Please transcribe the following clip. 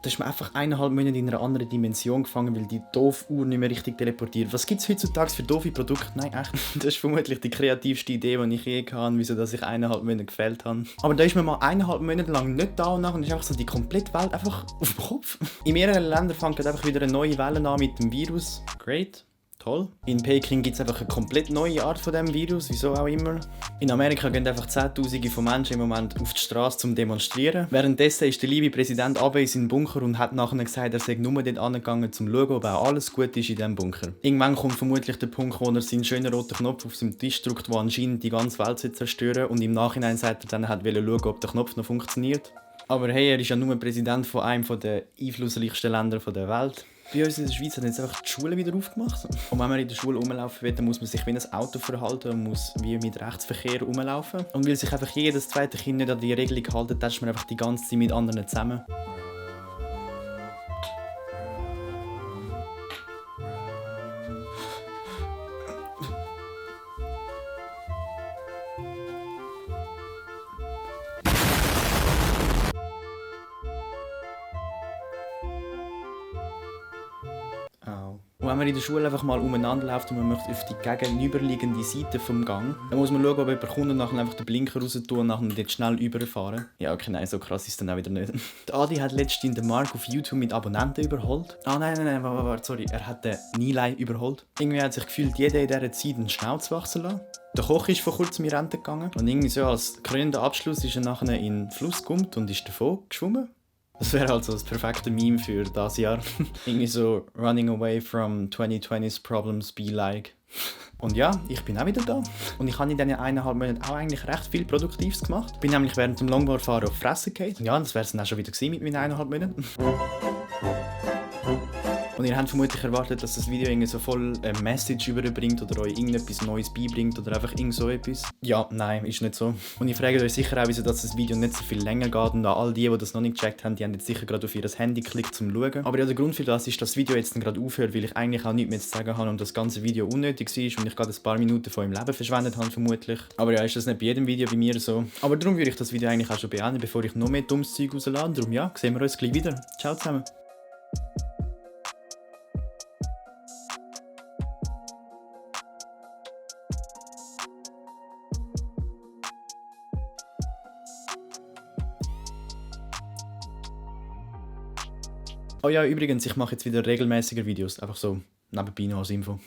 Da ist man einfach 1,5 Monate in einer anderen Dimension gefangen, weil die doofe Uhr nicht mehr richtig teleportiert. Was gibt es heutzutage für doofe Produkte? Nein, echt. Das ist vermutlich die kreativste Idee, die ich je hatte, wieso dass ich 1,5 Monate gefällt habe. Aber da ist man mal 1,5 Monate lang nicht da und nachher ist einfach so die komplette Welt einfach auf dem Kopf. In mehreren Ländern fängt einfach wieder eine neue Welle an mit dem Virus. Great. Toll. In Peking gibt es einfach eine komplett neue Art von diesem Virus, wieso auch immer. In Amerika gehen einfach Zehntausende von Menschen im Moment auf die Straße zum Demonstrieren. Währenddessen ist der liebe Präsident Abe in seinem Bunker und hat nachher gesagt, er sei nur dort angegangen, um zu schauen, ob auch alles gut ist in diesem Bunker. Irgendwann kommt vermutlich der Punkt, wo er seinen schönen roten Knopf auf seinem Tisch drückt, der anscheinend die ganze Welt zerstören und im Nachhinein sagt er dann, er wollte schauen, ob der Knopf noch funktioniert. Aber hey, er ist ja nur Präsident von einem der einflussreichsten Länder der Welt. Bei uns in der Schweiz hat jetzt einfach die Schule wieder aufgemacht. Und wenn man in der Schule rumlaufen will, dann muss man sich wie ein Auto verhalten und muss wie mit Rechtsverkehr rumlaufen. Und weil sich einfach jedes zweite Kind nicht an die Regelung hält, tätscht man einfach die ganze Zeit mit anderen zusammen. Au. Und wenn man in der Schule einfach mal umeinander läuft und man möchte auf die gegenüberliegende Seite vom Gang, dann muss man schauen, ob jemand kommt und nachher einfach den Blinker raus tun und nachher dort schnell überfahren. Ja, okay, nein, so krass ist es dann auch wieder nicht. Der Adi hat letztens den Mark auf YouTube mit Abonnenten überholt. Nein, warte, sorry, er hat den Nilay überholt. Irgendwie hat sich gefühlt jeder in dieser Zeit einen Schnauz wachsen lassen. Der Koch ist vor kurzem in Rente gegangen und irgendwie so als krönender Abschluss ist er nachher in den Fluss gekommen und ist davon geschwommen. Das wäre also das perfekte Meme für das Jahr. Irgendwie so running away from 2020's problems be like. Und ja, ich bin auch wieder da. Und ich habe in diesen 1,5 Monaten auch eigentlich recht viel Produktives gemacht. Bin nämlich während dem Longboardfahren auf die Fresse gefallen. Ja, das wäre es dann auch schon wieder gewesen mit meinen 1,5 Monaten. Und ihr habt vermutlich erwartet, dass das Video irgendwie so voll eine Message überbringt oder euch irgendetwas Neues beibringt oder einfach irgend so etwas. Ja, nein, ist nicht so. Und ihr fragt euch sicher auch, wieso das Video nicht so viel länger geht und all die das noch nicht gecheckt haben, die haben jetzt sicher gerade auf ihr Handy geklickt zum Schauen. Aber ja, der Grund für das ist, dass das Video jetzt gerade aufhört, weil ich eigentlich auch nichts mehr zu sagen habe und das ganze Video unnötig war und ich gerade ein paar Minuten von meinem Leben verschwendet habe vermutlich. Aber ja, ist das nicht bei jedem Video bei mir so. Aber darum würde ich das Video eigentlich auch schon beenden, bevor ich noch mehr dummes Zeug rauslade. Darum ja, sehen wir uns gleich wieder. Ciao zusammen. Oh ja, übrigens, ich mache jetzt wieder regelmäßiger Videos, einfach so nebenbei noch als Info.